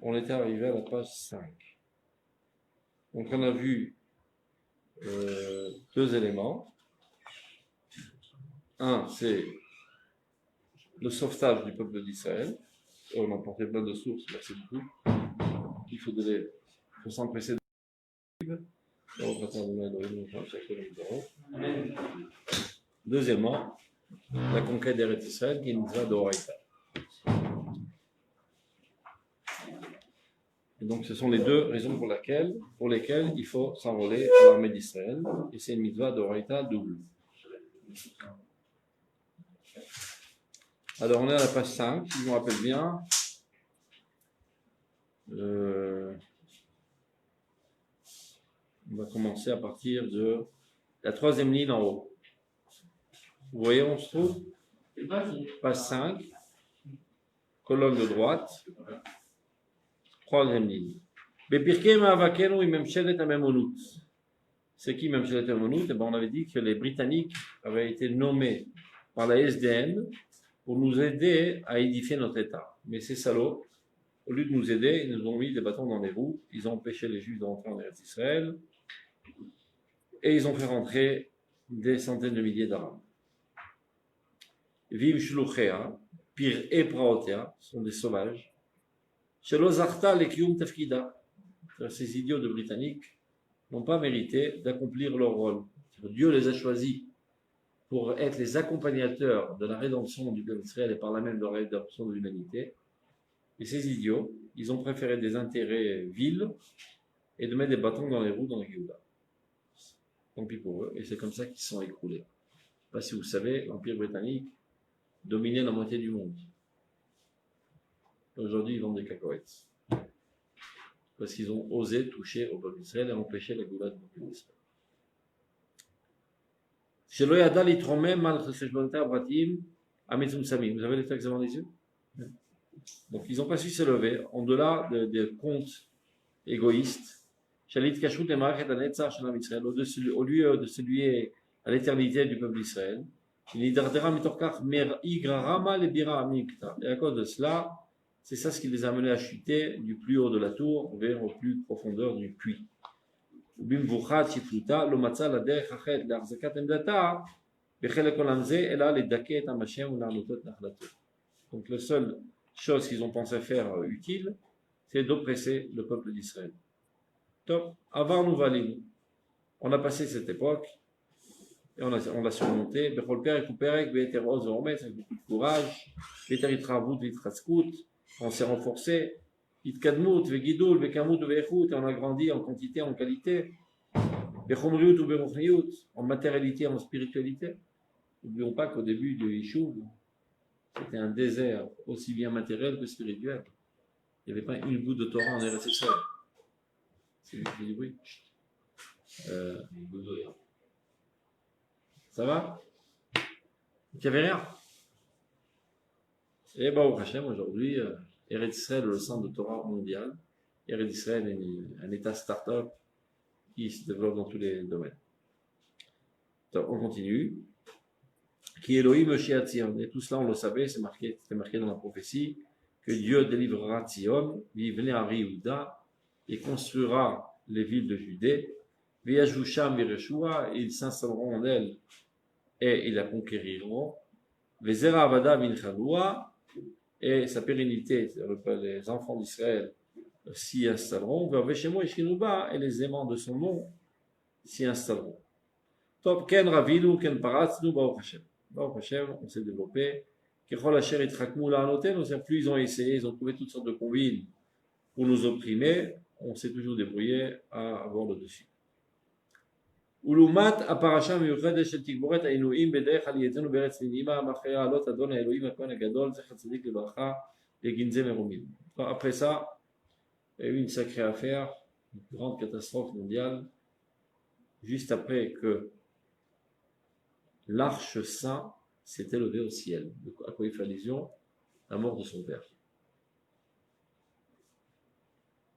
on était arrivé à la page 5. Donc on a vu deux éléments. Un, c'est le sauvetage du peuple d'Israël. On a porté plein de sources, merci beaucoup. Il faut s'empresser de Deuxièmement, la conquête d'Eretz Israël qui est une mitzvah d'Oraïta. Et donc ce sont les deux raisons pour lesquelles il faut s'enrôler à l'armée d'Israël. Et c'est une mitzvah d'Oraïta double. Alors on est à la page 5, si je me rappelle bien. On va commencer à partir de la troisième ligne en haut. Vous voyez, on se trouve page 5, colonne de droite, troisième ligne. C'est qui Memshelet Amonut? Eh bien, on avait dit que les Britanniques avaient été nommés par la SDN pour nous aider à édifier notre État. Mais ces salauds, au lieu de nous aider, ils nous ont mis des bâtons dans les roues, ils ont empêché les Juifs de rentrer en Eretz Israël, et ils ont fait rentrer des centaines de milliers d'Arabes. Viv Shluchea, Pir et Praotea, sont des sauvages. Shelo Zarta Lekium Tafkida, ces idiots de Britanniques n'ont pas mérité d'accomplir leur rôle. Dieu les a choisis pour être les accompagnateurs de la rédemption du peuple d'Israël et par là même de la rédemption de l'humanité. Et ces idiots, ils ont préféré des intérêts vils et de mettre des bâtons dans les roues dans la Géouda. Tant pis pour eux, et c'est comme ça qu'ils se sont écroulés. Je ne sais pas si vous savez, l'Empire britannique dominait la moitié du monde. Aujourd'hui, ils vendent des cacahuètes. Parce qu'ils ont osé toucher au peuple d'Israël et empêcher la Géouda du peuple d'Israël. Shelo yada litromem al cheshbonot abratim ametzum samim. Vous avez les textes devant les yeux? Donc ils n'ont pas su se lever en delà des comptes égoïstes. Shalit kashrut le marachet hanetzach shel Israël, au lieu de se lier à l'éternité du peuple d'Israël. Il idardera mitorkach mer igrarama le bira amikta. Et à cause de cela, c'est ça ce qui les a amenés à chuter du plus haut de la tour vers le plus profondeur du puits. ובמבוכת שפלותה לא מצא לדרך אחרת להחזקת עמדתה בחלק עולם זה אלא לדכא את עם השם ולענותו את נחלתו. Donc la seule chose qu'ils ont pensé faire utile, c'est d'oppresser le peuple d'Israël. Top, avant nous valinu. On a passé cette époque et on l'a surmonté. Bechol perek u perek be'eter oz ve'ometz, avec beaucoup de courage. Be'eter itravut ve'itchatzkut, on s'est renforcé. Itkadmut, Vegidul, Vekamut, Vechut, et on a grandi en quantité, en qualité. Bechomriut ou Berochniut, en matérialité, en spiritualité. N'oublions pas qu'au début du Yishuv, c'était un désert aussi bien matériel que spirituel. Il n'y avait pas une goutte de Torah en Eretz Israël. C'est du bruit. Ça va? Il n'y avait rien. Et bah, au Hachem, aujourd'hui, Eretz Israël est le centre de Torah mondial. Eretz Israël est un état start-up qui se développe dans tous les domaines. Donc, on continue. Qui Elohim Sheat Zion. Et tout cela, on le savait, c'était marqué dans la prophétie, que Dieu délivrera Zion, vivne à Yehuda, et construira les villes de Judée, Veyashvusham Vireshua, et ils s'installeront en elles, et ils la conquériront, Vezera Avada Minchaloua, et sa pérennité, les enfants d'Israël s'y installeront, et les aimants de son nom s'y installeront. Top Ken Ravilu, Ken Paratznu, Baruch Hashem. Baruch Hashem, on s'est développé. Kechol Asher Itchakmu La'anoten, plus ils ont essayé, ils ont trouvé toutes sortes de combines pour nous opprimer, on s'est toujours débrouillé à avoir le dessus. ולעומת הפרשה המיוחדת של תגבורת העינויים בדרך עלייתנו בארץ נעימה מאחרי העלות אדון האלוהים הכהן הגדול זכר צדיק לברכה לגנזי מרומים. Après ça, il y a eu une sacrée affaire, une grande catastrophe mondiale, juste après que l'arche saint s'est élevée au ciel. À quoi il fait allusion? La mort de son père.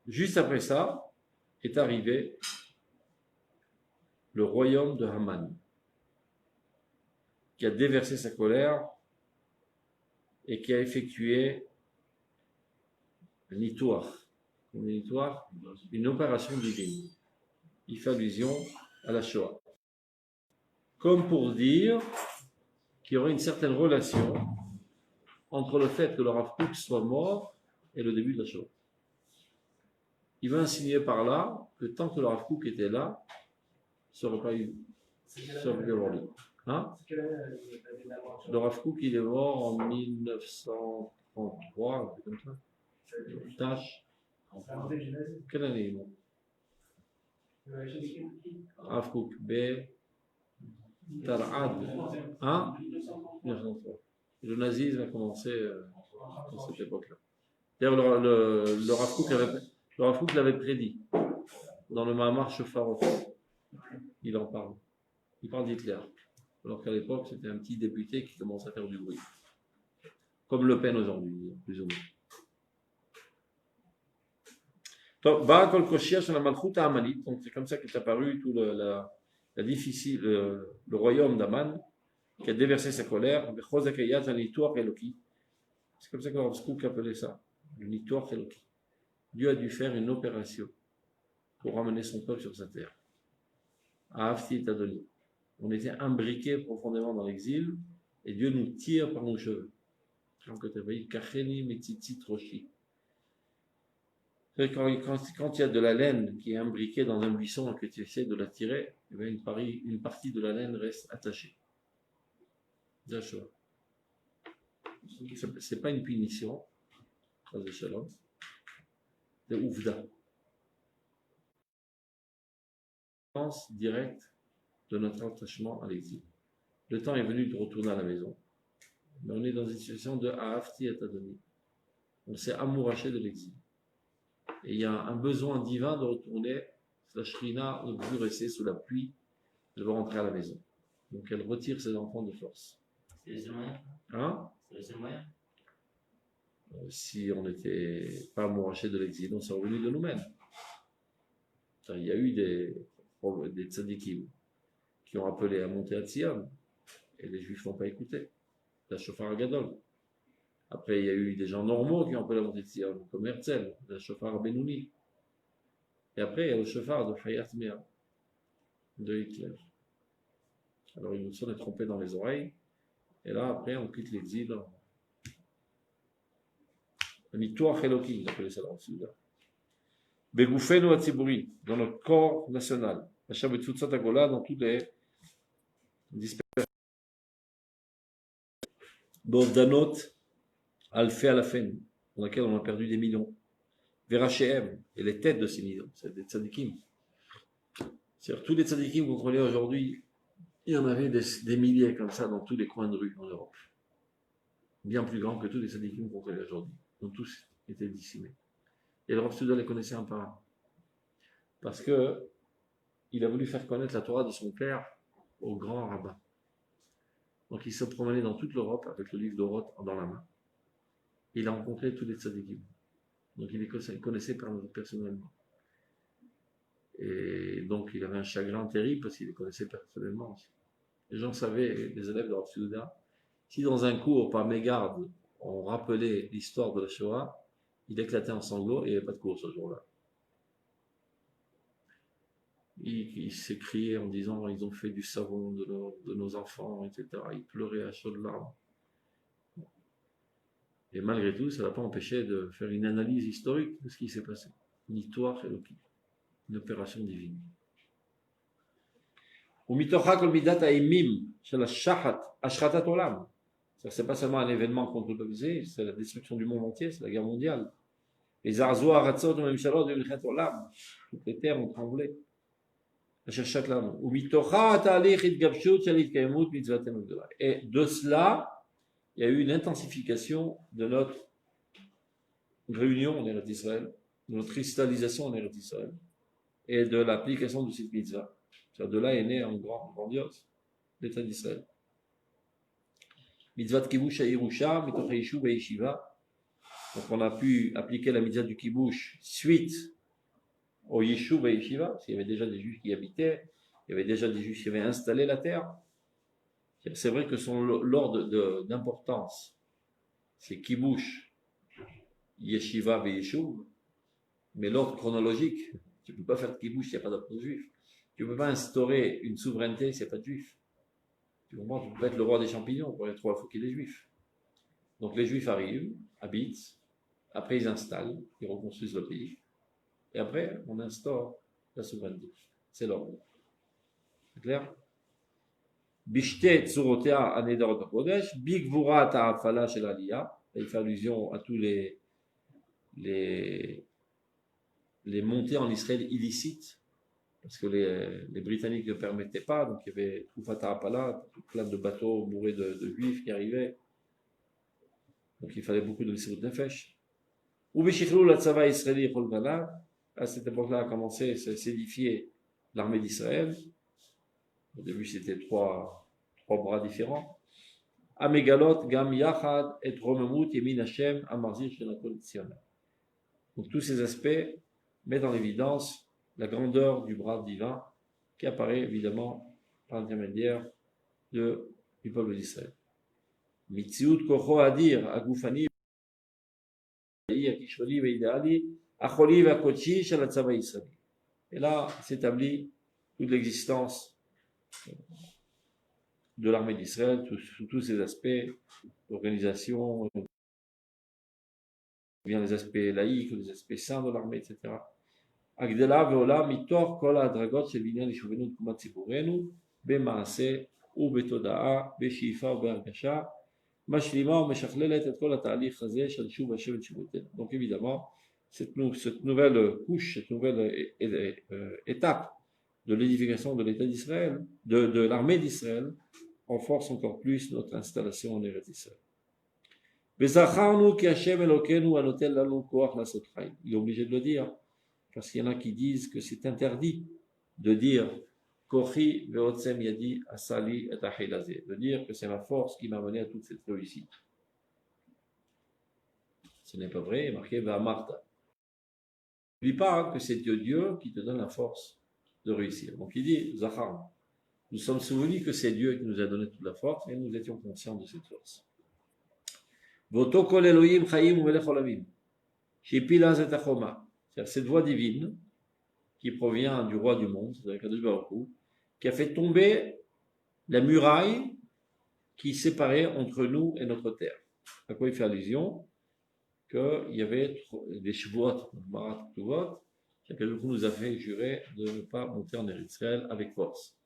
Juste après ça est arrivé le royaume de Haman, qui a déversé sa colère et qui a effectué un nitouach, Monitoire, une opération divine. Il fait allusion à la Shoah. Comme pour dire qu'il y aurait une certaine relation entre le fait que le Rav Kook soit mort et le début de la Shoah. Il va insinuer par là que tant que le Rav Kook était là, ça n'aurait pas eu lieu. Hein? Le Rav Kook, il est mort en 1933, un peu comme ça. Tâche. Quelle année il est mort? Rav Kook, B. Tar'ad. Hein? 1903. Le nazisme a commencé à cette époque-là. D'ailleurs, le Rav Kook l'avait prédit. Dans le Mahamar Shofar, il en parle. Il parle d'Hitler. Alors qu'à l'époque, c'était un petit député qui commençait à faire du bruit. Comme Le Pen aujourd'hui, plus ou moins. Donc, c'est comme ça qu'est apparu tout le royaume d'Aman, qui a déversé sa colère. C'est comme ça que Rav Kook appelait ça, le Nitoach Eloki. Dieu a dû faire une opération pour ramener son peuple sur sa terre. À Hafti et Adoni. On était imbriqués profondément dans l'exil, et Dieu nous tire par nos cheveux. Quand il y a de la laine qui est imbriquée dans un buisson et que tu essaies de la tirer, eh bien une partie de la laine reste attachée. C'est pas une punition, c'est ouvda. Directe de notre attachement à l'exil. Le temps est venu de retourner à la maison, mais on est dans une situation de Hafti et Adoni. On s'est amouraché de l'exil. Et il y a un besoin divin de retourner. La Shrina ne peut plus rester sous la pluie, elle va rentrer à la maison. Donc elle retire ses enfants de force. C'est le seul moyen. Hein? C'est le seul moyen. Si on n'était pas amouraché de l'exil, on serait revenu de nous-mêmes. Il y a eu des tzadikim qui ont appelé à monter à Tzion, et les Juifs n'ont pas écouté. La Shofar Gadol. Après, il y a eu des gens normaux qui ont appelé à monter à Tzion, comme Herzl, la Shofar Benouni. Et après, il y a le Shofar de Hayat Mea, de Hitler. Alors, ils nous sont trompés dans les oreilles, et là, après, on quitte l'exil. Un Nitoach Eloki, il appelait ça dans le sud. Begoufenu Atziburi, dans notre corps national. Hacham et Tzutzat Agola, dans toutes les dispersions. Bovdanot, Alfé Alafen, dans laquelle on a perdu des millions. Verachem, et les têtes de ces millions, c'est des tzadikim. C'est-à-dire, tous les tzadikim qu'on connaît aujourd'hui, il y en avait des milliers comme ça dans tous les coins de rue en Europe. Bien plus grands que tous les tzadikim qu'on connaît aujourd'hui. Ils ont tous été dissimés. Et le Rav Souda les connaissait un par un. Parce que il a voulu faire connaître la Torah de son père au grand rabbin. Donc il se promenait dans toute l'Europe avec le livre d'Oroth dans la main. Il a rencontré tous les tzadikim. Donc il les connaissait personnellement. Et donc il avait un chagrin terrible parce qu'il les connaissait personnellement aussi. Les gens savaient, les élèves de Rav Souda, si dans un cours par mégarde on rappelait l'histoire de la Shoah, il éclatait en sanglots et il n'y avait pas de cours ce jour-là. Il s'écriait en disant ils ont fait du savon de nos enfants, etc. Il pleurait à chaudes larmes. Et malgré tout, ça ne l'a pas empêché de faire une analyse historique de ce qui s'est passé. Nitoach Eloki, une opération divine. ומתוכה כל מידת האימים של השחתת עולם. C'est pas seulement un événement contre le peuple, c'est la destruction du monde entier, c'est la guerre mondiale. Les arzoa aratzot umemshalot v'milchet olam, toutes les terres ont tremblé. Et de cela, il y a eu une intensification de notre réunion en Eretz Israël, de notre cristallisation en Eretz Israël, et de l'application de cette mitzvah. De là est né en grandiose l'État d'Israël. Mitzvah de kibush à Yerusha, mitoch haYishuv et Yeshiva. Donc on a pu appliquer la mitzvah du kibush suite au Yishuv et Yeshiva, s'il y avait déjà des Juifs qui y habitaient, il y avait déjà des Juifs qui avaient installé la terre. C'est vrai que son l'ordre d'importance, c'est kibush, Yeshiva et Yishuv. Mais l'ordre chronologique, tu ne peux pas faire de kibouch s'il n'y a pas d'apôtre juif. Tu ne peux pas instaurer une souveraineté s'il n'y a pas de juif. Tu comprends? Tu peux pas être le roi des champignons pour être roi, il faut qu'il y ait des juifs. Donc les juifs arrivent, habitent, après ils installent, ils reconstruisent le pays, et après on instaure la souveraineté. C'est l'ordre. C'est clair? Bishte Tsurotea Anedor Kodesh, Bigvura Ta'afala Shel Aliyah, il fait allusion à tous les montées en Israël illicites, parce que les Britanniques ne permettaient pas, donc il y avait Ufa Ta'afala, plein de bateaux bourrés de juifs qui arrivaient, donc il fallait beaucoup de Messirut Nefesh. Ou Bishichlou la Tzava Israéli Cholgana, à cette époque-là a commencé à s'édifier l'armée d'Israël. Au début, c'était trois bras différents. Amegalot, Gam Yachad, et Romemut, Yemin Hashem, Amarzir, Shenakol Tzionah. Donc, tous ces aspects mettent en évidence la grandeur du bras divin qui apparaît évidemment par l'intermédiaire du peuple d'Israël. Mitziut Kocho Adir, Agufani, Akishvali, Veidali, Acholi, Vakochi, Shalatzava Israël. Et là s'établit toute l'existence de l'armée d'Israël, sous tous ces aspects, l'organisation, bien les aspects laïques, les aspects saints de l'armée, etc. Agdela veola mitor kol hadragot shel binyan yishuvenu tkumat tzipurenu b'maaseh ubetoda'a b'shifa ובהרגשה משלימה ומשכללת את כל התהליך הזה של שוב השם ותשובותינו. Donc évidemment, cette nouvelle couche, cette nouvelle étape de l'édification de l'État d'Israël, de l'armée d'Israël, renforce encore plus notre installation en Eretz Israël. Il est obligé de le dire, parce qu'il y en a qui disent que c'est interdit de dire de dire que c'est ma force qui m'a mené à toute cette réussite. Ce n'est pas vrai, il est marqué V'amarta. N'oublie pas que c'est Dieu qui te donne la force de réussir. Donc il dit, Zachar, nous sommes souvenus que c'est Dieu qui nous a donné toute la force et nous étions conscients de cette force. C'est cette voix divine qui provient du roi du monde, qui a fait tomber la muraille qui séparait entre nous et notre terre. À quoi il fait allusion? Qu'il y avait des Shavuot, chacun nous a fait jurer de ne pas monter en Eretz Israël avec force.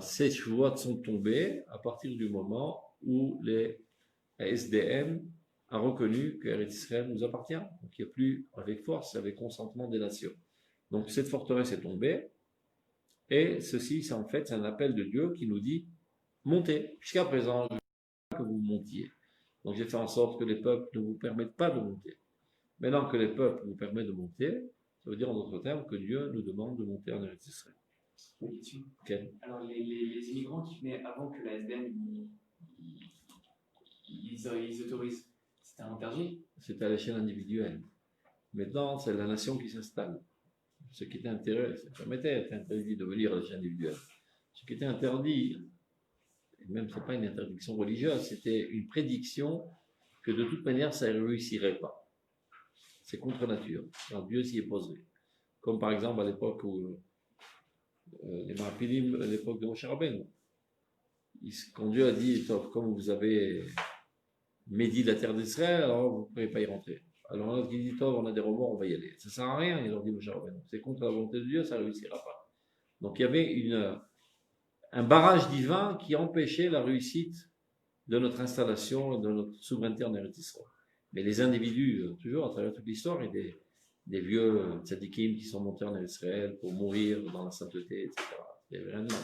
Ces Shavuot sont tombés à partir du moment où les SDM a reconnu que Eretz Israël nous appartient. Donc il n'y a plus avec force, avec consentement des nations. Donc cette forteresse est tombée, et ceci, c'est en fait un appel de Dieu qui nous dit montez. Jusqu'à présent, je veux que vous montiez. Donc j'ai fait en sorte que les peuples ne vous permettent pas de monter. Maintenant que les peuples vous permettent de monter, ça veut dire en d'autres termes que Dieu nous demande de monter en Eretz Israël. Okay. Alors les immigrants qui venaient avant que la SDN ils autorisent, c'était interdit? C'était à l'échelle individuelle. Maintenant, c'est la nation qui s'installe. Ce qui était interdit de venir à l'échelle individuelle. Ce qui était interdit, et même ce n'est pas une interdiction religieuse, c'était une prédiction que de toute manière ça ne réussirait pas. C'est contre nature. Alors Dieu s'y est posé. Comme par exemple à l'époque où les Marapidim, à l'époque de Moshe Rabbeinu, quand Dieu a dit, comme vous avez médit la terre d'Israël, alors vous ne pouvez pas y rentrer. Alors l'autre qui dit, on a des remords, on va y aller. Ça ne sert à rien, il leur dit Moshe Rabbeinu. C'est contre la volonté de Dieu, ça ne réussira pas. Donc il y avait un barrage divin qui empêchait la réussite de notre installation, de notre souveraineté en Eretz Israël. Mais les individus, toujours à travers toute l'histoire, il y a des vieux tzadikim qui sont montés en Israël pour mourir dans la sainteté, etc. Il n'y avait rien de mal.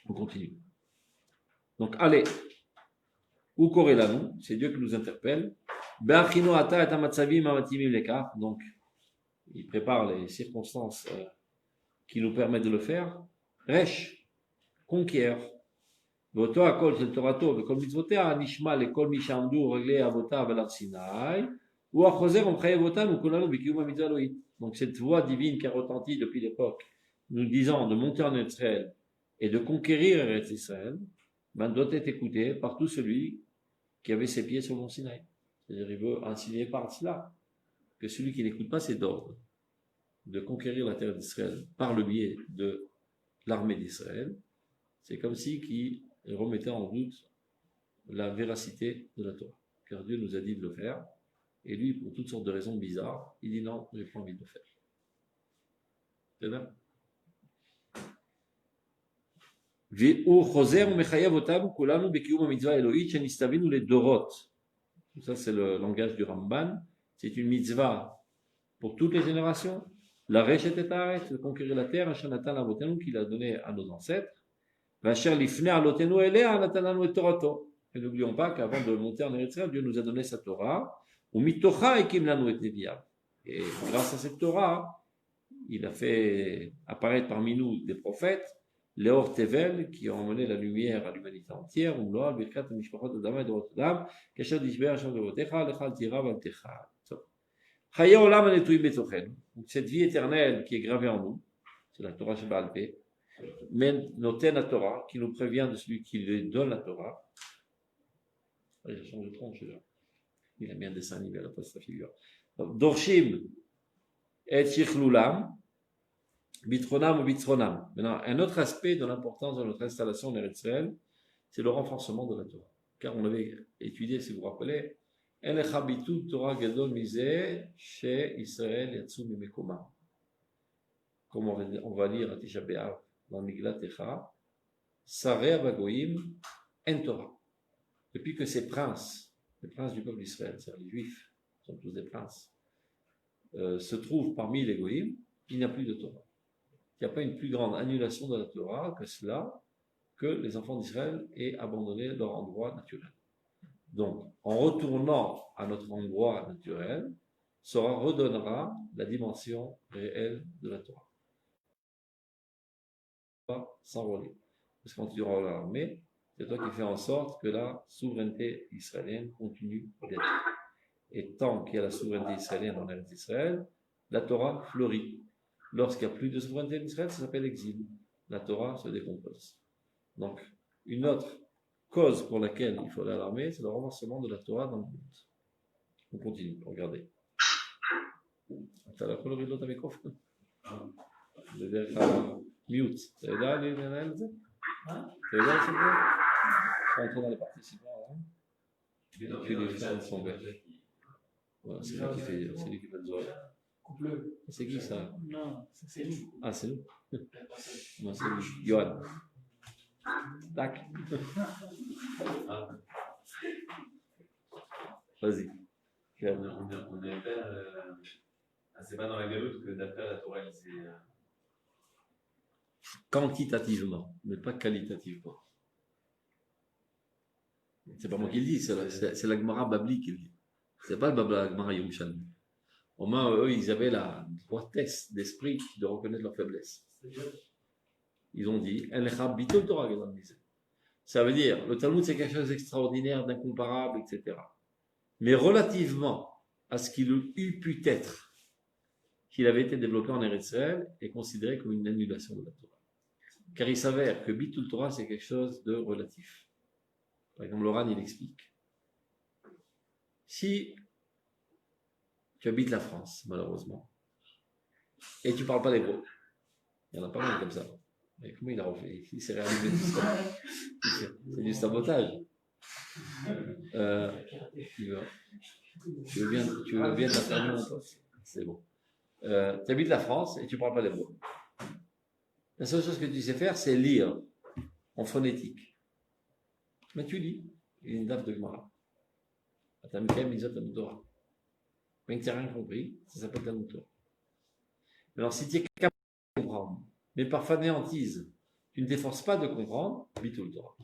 On continue. Donc, allez, où Korelanu, c'est Dieu qui nous interpelle. Donc, il prépare les circonstances qui nous permettent de le faire. Resh, conquiert. ואותו הכל של תורתו וכל מצוותיה נשמע לכל מי שעמדו רגלי אבותיו על הר סיני הוא החוזר ומחייב אותנו כולנו בקיום המצווה אלוהית. Donc cette voix divine qui a retenti depuis l'époque nous disant de monter en Israël et de conquérir Eretz Israël doit être écoutée par tout celui qui avait ses pieds sur le mont Sinaï. C'est-à-dire il veut insinuer par cela que celui qui n'écoute pas cet ordre de conquérir la terre d'Israël par le biais de l'armée d'Israël, c'est comme si qui remettait en doute la véracité de la Torah. Car Dieu nous a dit de le faire, et lui, pour toutes sortes de raisons bizarres, il dit non, j'ai pas envie de le faire. C'est là. Ça, c'est le langage du Ramban. C'est une mitzvah pour toutes les générations. La Reshet et Haaretz, de conquérir la terre, Hashanatan Avotenu, qu'il a donné à nos ancêtres. Vasher Lifnei Alotenu Elea, Natananu et Torato. Et n'oublions pas qu'avant de monter en Eretz Israël, Dieu nous a donné sa Torah. Ou Mitocha Ekim Lanu et Neviav. Et grâce à cette Torah, il a fait apparaître parmi nous des prophètes, Léor Tevel, qui ont emmené la lumière à l'humanité entière, Umloal, Birkat, Mishpachot, Adama et Dorotodam, Kesher Dishber, Hashem Devotecha, Lechal Tira, Valtecha. Chaya Olam Anetouim Betochen. Cette vie éternelle qui est gravée en nous, c'est la Torah Sheba'al Peh, mais Noten la Torah, qui nous prévient de celui qui lui donne la Torah. Il a changé de tronche, là. Il a mis un dessin animé à la place de sa figure. Dorshim et Shichlulam, Bitronam ou Bitronam. Maintenant, un autre aspect de l'importance de notre installation en Eretz Israël, c'est le renforcement de la Torah. Car on avait étudié, si vous vous rappelez, En Echabitu Torah Gadol Mizeh, She Israël Yatsu Mimekoma. Comme on va lire à Tisha B'Av dans Miglat Echa, Sareh Bagoïm En Torah. Depuis que ces princes, les princes du peuple d'Israël, c'est-à-dire les Juifs, sont tous des princes, se trouvent parmi les Goïm, il n'y a plus de Torah. Il n'y a pas une plus grande annulation de la Torah que cela, que les enfants d'Israël aient abandonné leur endroit naturel. Donc, en retournant à notre endroit naturel, cela redonnera la dimension réelle de la Torah. Pas s'enrôler. Parce que quand tu auras l'armée, c'est toi qui fais en sorte que la souveraineté israélienne continue d'être. Et tant qu'il y a la souveraineté israélienne en Eretz Israël, la Torah fleurit. Lorsqu'il n'y a plus de souveraineté en Israël, ça s'appelle exil. La Torah se décompose. Donc, une autre cause pour laquelle il faut aller à l'armée, c'est le renversement de la Torah dans le monde. On continue, regardez. Tu as la colorie de l'autre avec off. Le verre mute. Tu es là, les analyses? Tu es là, s'il vous plaît? Rentrez dans les participants. Hein? Et puis les gens sont verts. Voilà, c'est lui qui fait le zoé. Coupe-le. C'est qui ça? Non, c'est nous. Ah, c'est nous. Non, c'est lui. Johan. Tac. Vas-y. On est c'est pas dans la galoute que d'après la Torah, c'est. Quantitativement, mais pas qualitativement. C'est pas moi qui le dis, c'est la Gemara Babli qui le dit. C'est pas la Gemara Yerushalmi. Au moins, eux, ils avaient la droitesse d'esprit de reconnaître leur faiblesse. Ils ont dit, ça veut dire, le Talmud c'est quelque chose d'extraordinaire, d'incomparable, etc. Mais relativement à ce qu'il eût pu être, qu'il avait été développé en Eretz Israël, est considéré comme une annulation de la Torah. Car il s'avère que Bitul Torah c'est quelque chose de relatif. Par exemple, Loran il explique. Si tu habites la France, malheureusement, et tu ne parles pas l'hébreu, il y en a pas mal comme ça. Mais comment il a refait? Il s'est réalisé tout ça. C'est du sabotage. Tu veux bien de la famille, mon pote? C'est bon. Tu habites la France et tu ne parles pas l'hébreu. La seule chose que tu sais faire, c'est lire en phonétique. Mais tu lis. Il y a une date de Gemara. Mais tu n'as rien compris, ça s'appelle Talmud Torah. Alors, si tu es capable de comprendre, mais par fainéantise, tu ne t'efforces pas de comprendre, Bitul Torah.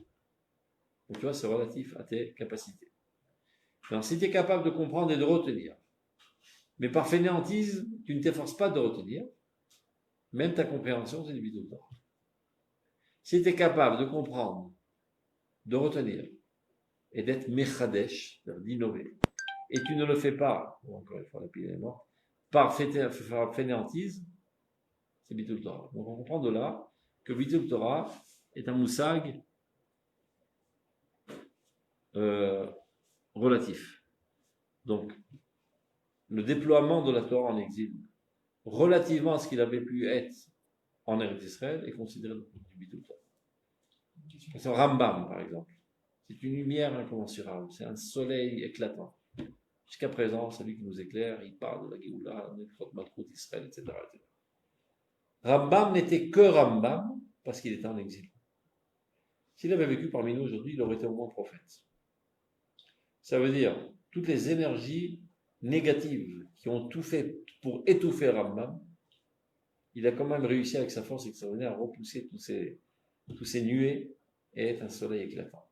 Donc, tu vois, c'est relatif à tes capacités. Alors, si tu es capable de comprendre et de retenir, mais par fainéantise, tu ne t'efforces pas de retenir, même ta compréhension, c'est du Bitul Torah. Si tu es capable de comprendre, de retenir, et d'être mechadesh, d'innover, et tu ne le fais pas, encore une fois, la pile est morte, par fainéantise, c'est Bitul Torah. Donc on comprend de là que Bitul Torah est un moussag relatif. Donc, le déploiement de la Torah en exil, relativement à ce qu'il avait pu être en Eretz Israël, est considéré du Bitouta. C'est Rambam, par exemple. C'est une lumière incommensurable, c'est un soleil éclatant. Jusqu'à présent, c'est lui qui nous éclaire, il parle de la Géoula, de Malchut Israël, etc., etc. Rambam n'était que Rambam parce qu'il était en exil. S'il avait vécu parmi nous aujourd'hui, il aurait été au moins prophète. Ça veut dire, toutes les énergies négatives qui ont tout fait pour étouffer Rambam, il a quand même réussi avec sa force extraordinaire à repousser tous ces nuées et être un soleil éclatant.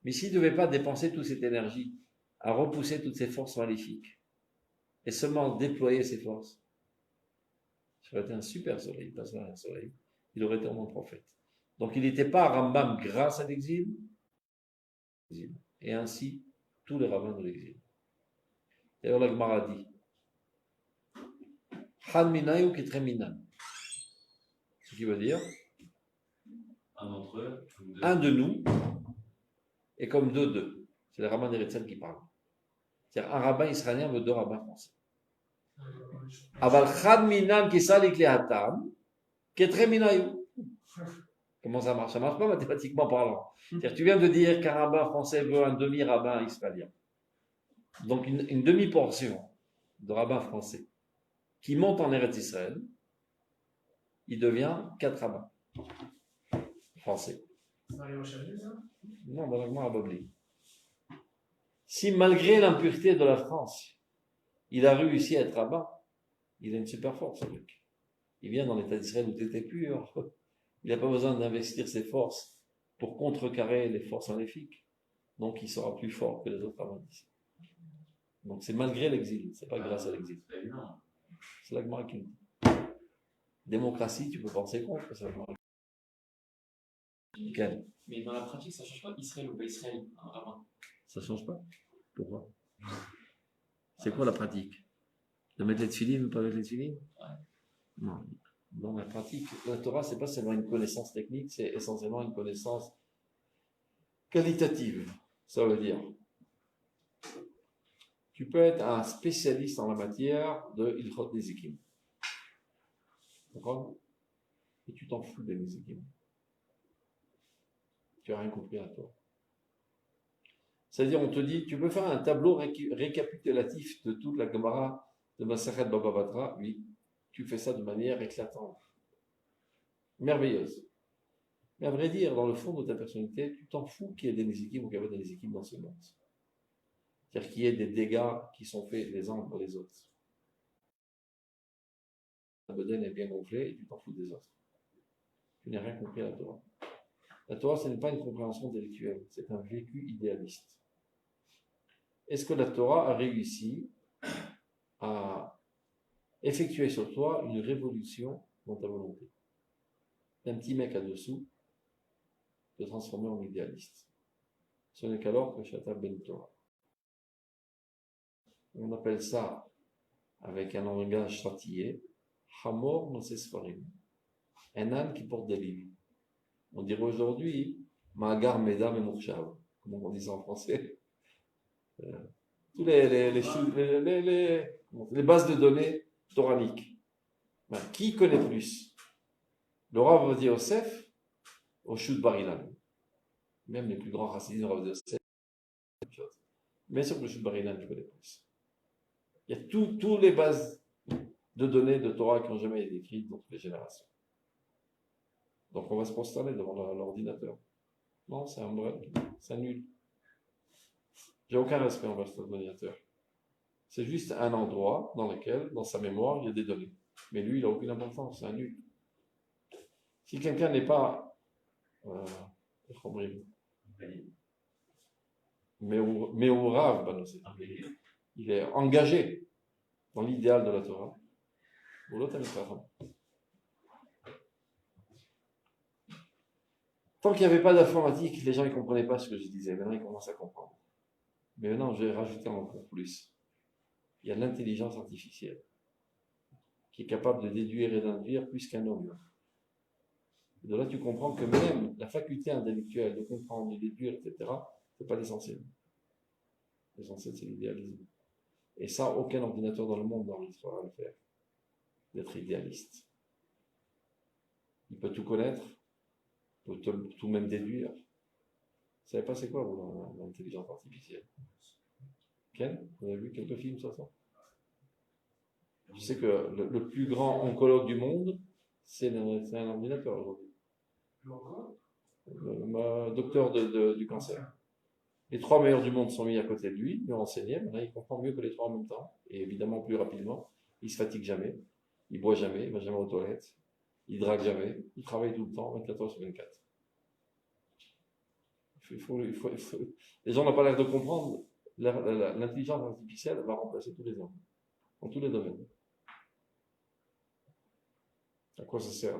Mais s'il ne devait pas dépenser toute cette énergie à repousser toutes ces forces maléfiques et seulement déployer ces forces, ça aurait été un super soleil, pas ça, un soleil, il aurait été au moins prophète. Donc il n'était pas Rambam grâce à l'exil, et ainsi tous les rabbins de l'exil. D'ailleurs, la Gemara dit Han minayu ketreminan. Ce qui veut dire Un d'entre eux, ou deux. un de nous est comme deux. C'est les rabbins d'Eretzel qui parlent. C'est-à-dire un rabbin israélien veut deux rabbins français. Aval chad minan kisalik lehatam ketreminayu. Comment ça marche? Ça marche pas mathématiquement parlant. C'est-à-dire, tu viens de dire qu'un rabbin français veut un demi-rabbin israélien. Donc une demi-portion de rabbin français qui monte en Eretz Israël, il devient 4 rabbins français. Non, dans la Gemara Babli. Si malgré l'impureté de la France, il a réussi à être rabbin, il a une super force, ce mec. Il vient dans l'État d'Israël où tu étais pur. Il n'a pas besoin d'investir ses forces pour contrecarrer les forces maléfiques. Donc il sera plus fort que les autres rabbins d'ici. Donc c'est malgré l'exil, c'est pas grâce à l'exil. C'est la Gemara qui nous dit. Démocratie, tu peux penser contre, c'est la Gemara. Nickel. Mais dans la pratique, ça change pas Israël ou pas Israël, un rabbin. Ça change pas. Pourquoi? C'est quoi la pratique? De mettre les tefilines ou pas mettre les tefilines? Non. Dans la pratique, la Torah, c'est pas seulement une connaissance technique, c'est essentiellement une connaissance qualitative. Ça veut dire, tu peux être un spécialiste en la matière de Ilchot Nezikim. D'accord? Et tu t'en fous des Nezikim. Tu n'as rien compris à toi. C'est-à-dire, on te dit, tu peux faire un tableau récapitulatif de toute la Gemara de Masachet Baba Batra. Oui, tu fais ça de manière éclatante, merveilleuse. Mais à vrai dire, dans le fond de ta personnalité, tu t'en fous qu'il y ait des Nezikim ou qu'il y ait des Nezikim dans ce monde. C'est-à-dire qu'il y ait des dégâts qui sont faits les uns pour les autres. La bedaine est bien gonflée et tu t'en fous des autres. Tu n'as rien compris à la Torah. La Torah, ce n'est pas une compréhension intellectuelle, c'est un vécu idéaliste. Est-ce que la Torah a réussi à effectuer sur toi une révolution dans ta volonté? Un petit mec à dessous te transformer en idéaliste. Ce n'est qu'alors que Shata Ben Torah. On appelle ça, avec un langage châtillé, Hamor Nosesfarim. Un âne qui porte des livres. On dirait aujourd'hui, Magar Medam et Mourshav. Comment on dit ça en français? Tous les bases de données toraniques. Ben, qui connaît plus? Le Rav Ovadia Yosef au Shut Bar Ilan. Même les plus grands racinistes, le Rav Ovadia Yosef, c'est la même chose. Bien sûr que le Shut Bar Ilan, je connais plus. Il y a toutes les bases de données de Torah qui n'ont jamais été écrites dans toutes les générations. Donc on va se prosterner devant l'ordinateur. Non, c'est un break, c'est nul. J'ai aucun respect envers cet ordinateur. C'est juste un endroit dans lequel, dans sa mémoire, il y a des données. Mais lui, il n'a aucune importance, c'est un nul. Si quelqu'un n'est pas mais au Rav, il est engagé dans l'idéal de la Torah. Ou l'autre, tant qu'il n'y avait pas d'informatique, les gens ne comprenaient pas ce que je disais. Maintenant, ils commencent à comprendre. Mais maintenant, je vais rajouter encore plus. Il y a l'intelligence artificielle qui est capable de déduire et d'induire plus qu'un homme. Et de là, tu comprends que même la faculté intellectuelle de comprendre, de déduire, etc., ce n'est pas l'essentiel. L'essentiel, c'est l'idéalisme. Et ça, aucun ordinateur dans le monde n'arrivera à le faire, d'être idéaliste. Il peut tout connaître, il peut tout même déduire. Vous savez pas c'est quoi, vous, l'intelligence artificielle? Ken, vous avez vu quelques films sur ça? Je sais que le plus grand oncologue du monde, c'est un ordinateur aujourd'hui. Le docteur du cancer. Les 3 meilleurs du monde sont mis à côté de lui, lui enseigné, maintenant il comprend mieux que les 3 en même temps, et évidemment plus rapidement. Il se fatigue jamais, il boit jamais, il va jamais aux toilettes, il drague jamais, il travaille tout le temps, 24 heures sur 24. Les gens n'ont pas l'air de comprendre, l'intelligence artificielle va remplacer tous les hommes, dans tous les domaines. À quoi ça sert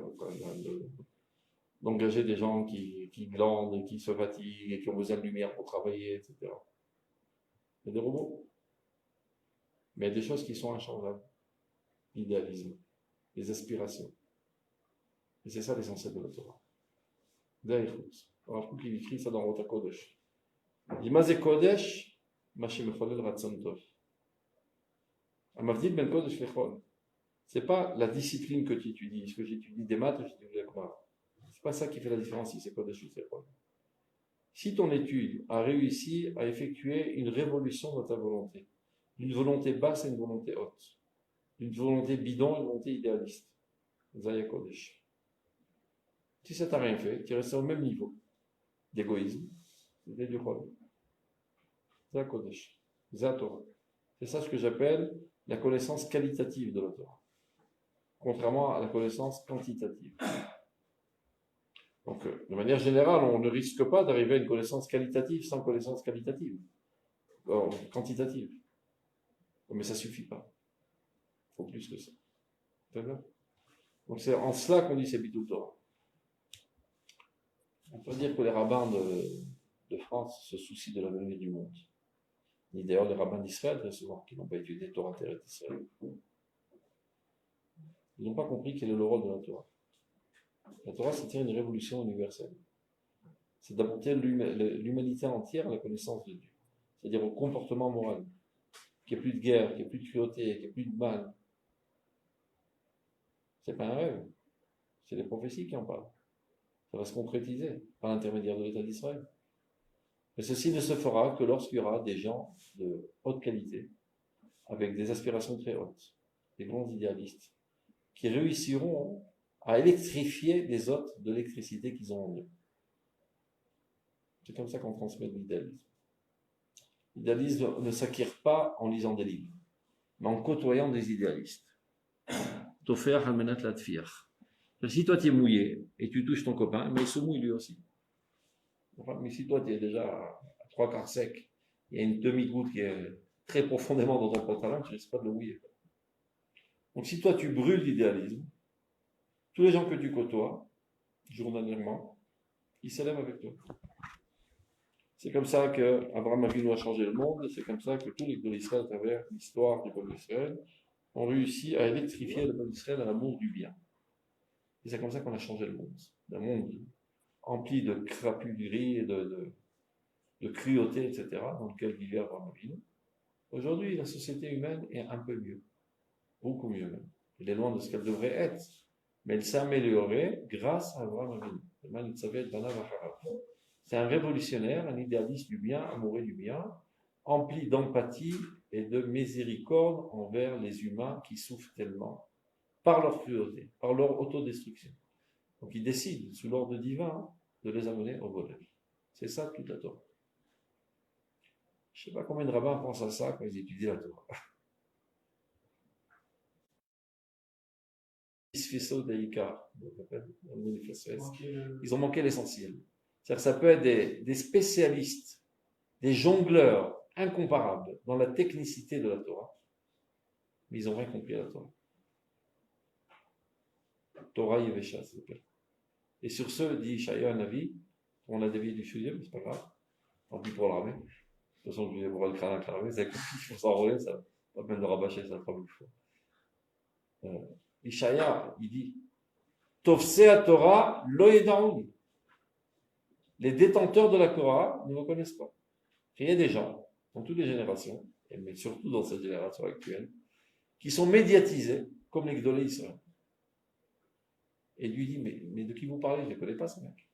d'engager des gens qui glandent, qui se fatiguent et qui ont besoin de lumière pour travailler, etc. Il y a des robots. Mais il y a des choses qui sont inchangeables. L'idéalisme, les aspirations. Et c'est ça l'essentiel de la Torah. Alors, il écrit ça dans Rota Kodesh. Il dit, Mazé Kodesh, Mashim Echolel Ratzon Tov. Amavdil Ben Kodesh Lechol. C'est pas la discipline que tu étudies. Est-ce que j'étudie des maths ou j'étudie la Gemara? C'est pas ça qui fait la différence si c'est Kodesh ou c'est Lechol. Si ton étude a réussi à effectuer une révolution dans ta volonté, d'une volonté basse à une volonté haute, d'une volonté bidon à une volonté idéaliste, Zaya Kodesh. Si ça t'a rien fait, tu es resté au même niveau d'égoïsme, c'était du Chol. Zaya Kodesh. Zaya Torah. C'est ça ce que j'appelle la connaissance qualitative de la Torah, contrairement à la connaissance quantitative. Donc, de manière générale, on ne risque pas d'arriver à une connaissance qualitative sans connaissance quantitative. Mais ça suffit pas. Il faut plus que ça. Très bien. Donc, c'est en cela qu'on dit c'est Bitul Torah. On peut dire que les rabbins de France se soucient de l'avenir du monde. Ni d'ailleurs les rabbins d'Israël, très souvent, qui n'ont pas étudié Torah Terre d'Israël. Ils n'ont pas compris quel est le rôle de la Torah. La Torah, c'est une révolution universelle. C'est d'apporter l'humanité entière à la connaissance de Dieu. C'est-à-dire au comportement moral. Qu'il n'y ait plus de guerre, qu'il n'y ait plus de cruauté, qu'il n'y ait plus de mal. C'est pas un rêve. C'est les prophéties qui en parlent. Ça va se concrétiser par l'intermédiaire de l'État d'Israël. Mais ceci ne se fera que lorsqu'il y aura des gens de haute qualité, avec des aspirations très hautes, des grands idéalistes, qui réussiront à électrifier les autres de l'électricité qu'ils ont en eux. C'est comme ça qu'on transmet l'idéalisme. L'idéalisme ne s'acquiert pas en lisant des livres, mais en côtoyant des idéalistes. Tofer halmenat latfir. Si toi tu es mouillé et tu touches ton copain, mais il se mouille lui aussi. Enfin, mais si toi tu es déjà à 3/4 sec, il y a une demi-goutte qui est très profondément dans ton pantalon, tu ne risques pas de le mouiller. Donc si toi tu brûles l'idéalisme, tous les gens que tu côtoies, journalièrement, ils s'élèvent avec toi. C'est comme ça qu'Abraham Avinu a changé le monde, c'est comme ça que tous les peuples d'Israël, à travers l'histoire du peuple d'Israël, ont réussi à électrifier le peuple d'Israël à l'amour du bien. Et c'est comme ça qu'on a changé le monde. Un monde empli de crapulerie, de cruauté, etc., dans lequel vivait Abraham Avinu. Aujourd'hui, la société humaine est un peu mieux. Beaucoup mieux même. Elle est loin de ce qu'elle devrait être. Mais elle s'est améliorée grâce à Abraham Avinu. C'est un révolutionnaire, un idéaliste du bien, amoureux du bien, empli d'empathie et de miséricorde envers les humains qui souffrent tellement par leur cruauté, par leur autodestruction. Donc il décide, sous l'ordre divin, de les amener au bonheur. C'est ça toute la Torah. Je ne sais pas combien de rabbins pensent à ça quand ils étudient la Torah. Ils ont manqué l'essentiel. C'est-à-dire que ça peut être des spécialistes, des jongleurs incomparables dans la technicité de la Torah, mais ils n'ont rien compris à la Torah. Torah Yevesha, s'il vous plaît. Et sur ce, dit Shaya Navi, on a dévié du sujet, mais c'est pas grave. Tant pis pour l'armée. De toute façon, je vais voir le crâne avec l'armée, c'est compris, il faut s'enrôler, ça pas peine de rabâcher ça 3000 fois. Ishaya, il dit Tovsea Torah lo yedaouni. Les détenteurs de la Torah ne me connaissent pas. Il y a des gens, dans toutes les générations, mais surtout dans cette génération actuelle, qui sont médiatisés comme les Gdolé Israël. Et lui dit, mais de qui vous parlez? Je ne les connais pas, ces mecs.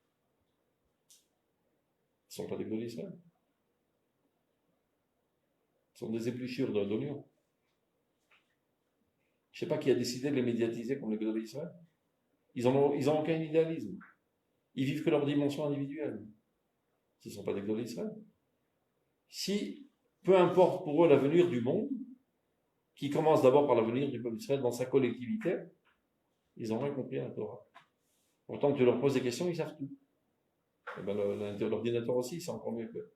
Ils ne sont pas des Gdolé Israël. Ils sont des épluchures d'oignons. Je ne sais pas qui a décidé de les médiatiser comme les Gdolé Israël. Ils n'ont aucun idéalisme. Ils vivent que leur dimension individuelle. Ce ne sont pas des Gdolé Israël. Si, peu importe pour eux l'avenir du monde, qui commence d'abord par l'avenir du peuple d'Israël dans sa collectivité, ils n'ont rien compris à la Torah. Pourtant, tu leur poses des questions, ils savent tout. Et ben, l'ordinateur aussi, c'est encore mieux que.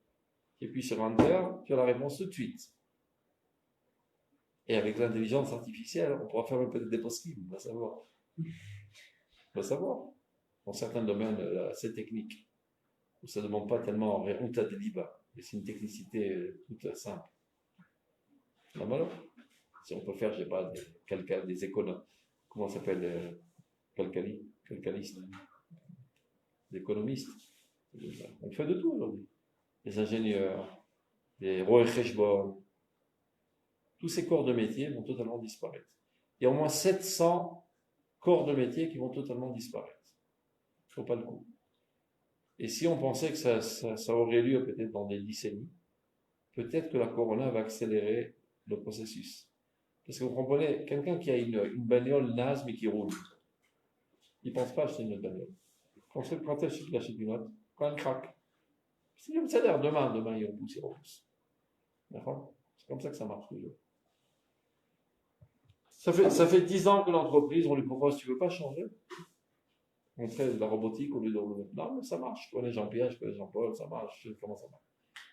Et puis sur Enter, tu as la réponse tout de suite. Et avec l'intelligence artificielle, on pourra faire peut-être des post-it, on va savoir. On va savoir. Dans certains domaines assez techniques, où ça ne demande pas tellement en résultat de liba, mais c'est une technicité toute simple. Non, mais alors, si on peut faire, je ne sais pas, des économes, comment ça s'appelle, calcalistes, des économistes. On fait de tout aujourd'hui. Les ingénieurs, les rois cheshbon, tous ces corps de métier vont totalement disparaître. Il y a au moins 700 corps de métier qui vont totalement disparaître. Il ne faut pas le coup. Et si on pensait que ça aurait lieu peut-être dans des décennies, peut-être que la corona va accélérer le processus. Parce que vous comprenez, quelqu'un qui a une bagnole naze mais qui roule, il ne pense pas acheter une autre bagnole. Quand est-ce qu'il achète une autre? Quand elle craque. C'est comme ça d'ailleurs, demain il repousse. D'accord? C'est comme ça que ça marche toujours. Ça fait 10 ans que l'entreprise, on lui propose, tu ne veux pas changer? On fait de la robotique au lieu de non, mais ça marche. Je connais Jean-Pierre, je connais Jean-Paul, ça marche, je sais comment ça marche.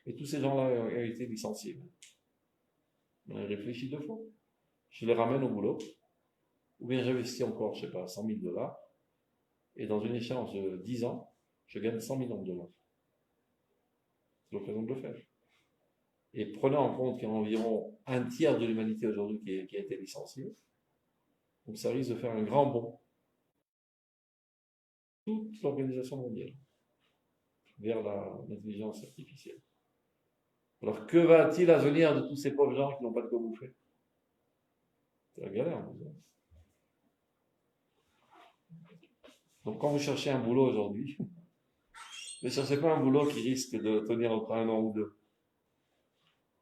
Et tous ces gens-là ont été licenciés. On a réfléchi 2 fois. Je les ramène au boulot, ou bien j'investis encore, je ne sais pas, $100,000, et dans une échéance de 10 ans, je gagne $100 millions. C'est l'occasion de le faire. Et prenez en compte qu'il y a environ un tiers de l'humanité aujourd'hui qui a été licenciée. Donc ça risque de faire un grand bond. Toute l'organisation mondiale vers l'intelligence artificielle. Alors que va-t-il advenir de tous ces pauvres gens qui n'ont pas de quoi bouffer? C'est la galère. Donc quand vous cherchez un boulot aujourd'hui, ne cherchez pas un boulot qui risque de tenir entre 1 an ou 2.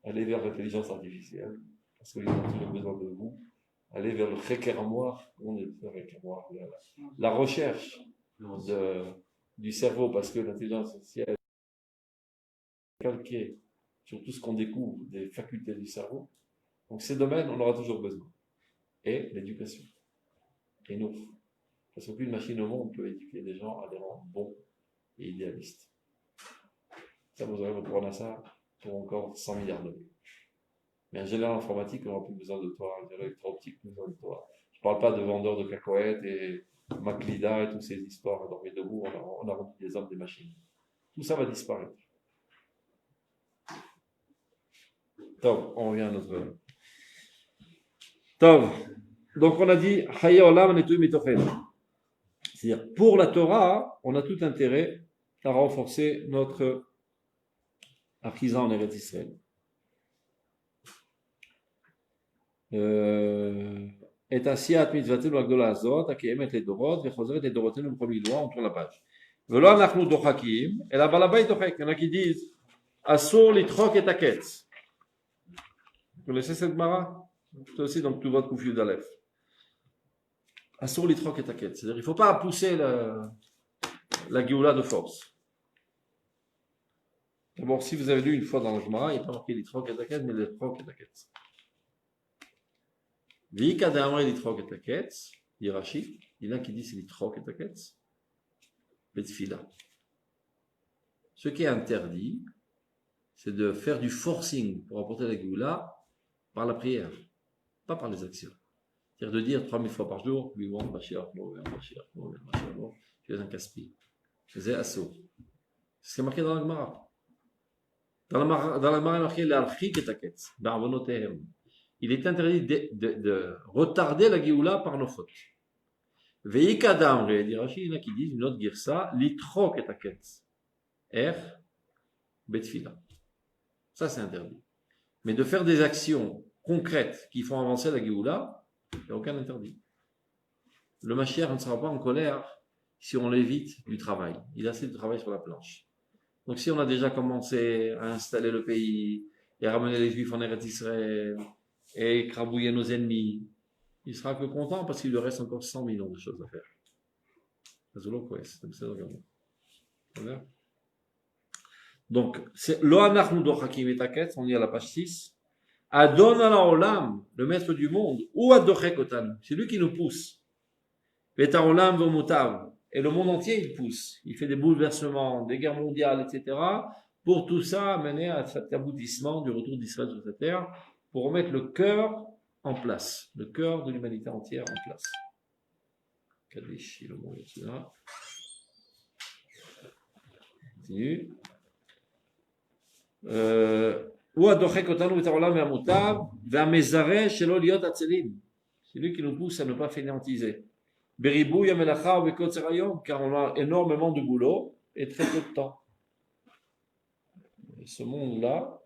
Allez vers l'intelligence artificielle, parce qu'ils ont toujours besoin de vous. Allez vers le réquermoir, la recherche du cerveau, parce que l'intelligence artificielle est calquée sur tout ce qu'on découvre des facultés du cerveau. Donc ces domaines, on aura toujours besoin. Et l'éducation. Et nous. Parce qu'aucune machine au monde peut éduquer des gens à des rendre bons et idéalistes. Ça, vous aurez votre ça pour encore 100 milliards d'euros. Mais ingénieur informatique, on n'aura plus besoin de toi. Ingénieur électro-optique, besoin de toi. Je ne parle pas de vendeurs de cacahuètes et Maclida et toutes ces histoires dormées debout. On a rendu des hommes des machines. Tout ça va disparaître. Tov, on revient à notre. Tov. Donc on a dit Haye Olam Netu Mitochen. C'est-à-dire, pour la Torah, on a tout intérêt à renforcer notre artisan en Eretz Israël. Et Asiat Mitzvatim Lagdola Azot, Akiemet les Dorot, Vechozeret les Dorotenu, le premier doigt, on tourne la page. Velo Anachnu Dochakim, et la Balabay Dochak, il y en a qui disent Asur Litrok et Taketz. Vous connaissez cette Mara? C'est aussi donc tout votre Koufiou d'Aleph. Asur Litrok et Taketz. C'est-à-dire, il ne faut pas pousser la Géoula de force. D'abord, si vous avez lu une fois dans le Gemara, il n'y a pas marqué Litrok et Taketz, mais Litrok et Taketz. Vika d'Amre Litrok et Taketz, dit Rashi, il y en a qui disent c'est Litrok et Taketz, Betfila. Ce qui est interdit, c'est de faire du forcing pour apporter la Géoula par la prière, pas par les actions. C'est-à-dire de dire 3000 fois par jour, oui, bon, Mashiach, tu es un casse-pied. C'est assaut. C'est ce qui est marqué dans la Gemara. Dans la Gemara, il est marqué l'Archik et Taketz, Ba'avonotehem. Il est interdit de retarder la Géoula par nos fautes. Veika d'Amre, dit Rashi, il y en a qui disent une autre girsa, Litrok et Taketz. Betfila. Ça, c'est interdit. Mais de faire des actions concrètes qui font avancer la Géoula, il n'y a aucun interdit. Le Mashiach ne sera pas en colère si on l'évite du travail. Il a assez de travail sur la planche. Donc si on a déjà commencé à installer le pays et à ramener les Juifs en Eretz Israël et écrabouiller nos ennemis, il sera que content parce qu'il lui reste encore 100 millions de choses à faire. Donc, c'est Lo anachnu dochakim et taket, on est à la page 6. Adon ala olam, le maître du monde, ou adochek otanu, c'est lui qui nous pousse. Veta olam vomutav, et le monde entier il pousse. Il fait des bouleversements, des guerres mondiales, etc. Pour tout ça, amener à cet aboutissement du retour d'Israël sur cette terre, pour remettre le cœur en place, le cœur de l'humanité entière en place. Kadesh, le mot est là. Continue. C'est lui qui nous pousse à ne pas fainéantiser. Car on a énormément de boulot et très peu de temps. Et ce monde-là,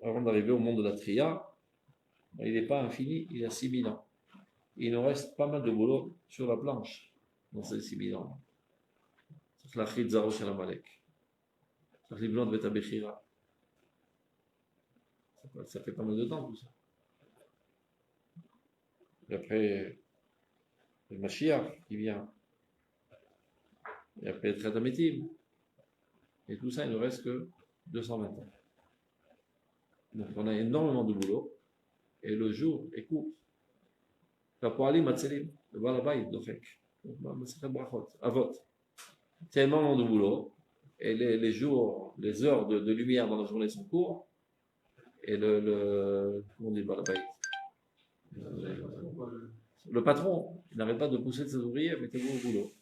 avant d'arriver au monde de la Tria, il n'est pas infini, il y a 6000 ans. Il nous reste pas mal de boulot sur la planche dans ces 6000 ans. Ça fait pas mal de temps tout ça. Et après, le Mashiach qui vient. Et après le Tratamétim. Et tout ça, il ne reste que 220 ans. Donc on a énormément de boulot. Et le jour est court. Le Balabay, Dofek. Avot. Tellement de boulot. Et les jours, les heures de lumière dans la journée sont courts. Et comment on dit Balabay? Le patron, il n'arrête pas de pousser de ses ouvriers, mettez-vous au boulot.